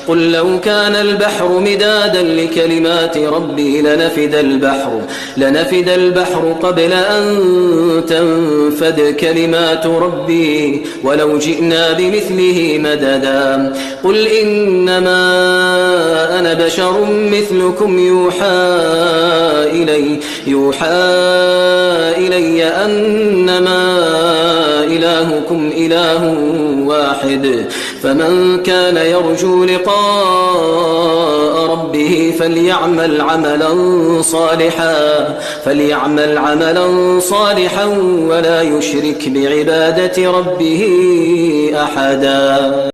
قل لو كان البحر مدادا لكلمات ربي لنفد البحر قبل أن تنفد كلمات ربي ولو جئنا بمثله مددا قل إنما أنا بشر مثلكم يوحى إلي أنما إلهكم إله واحد فمن كان يرجو لقاء ربه فليعمل عملا صالحا ولا يشرك بعبادة ربه أحدا.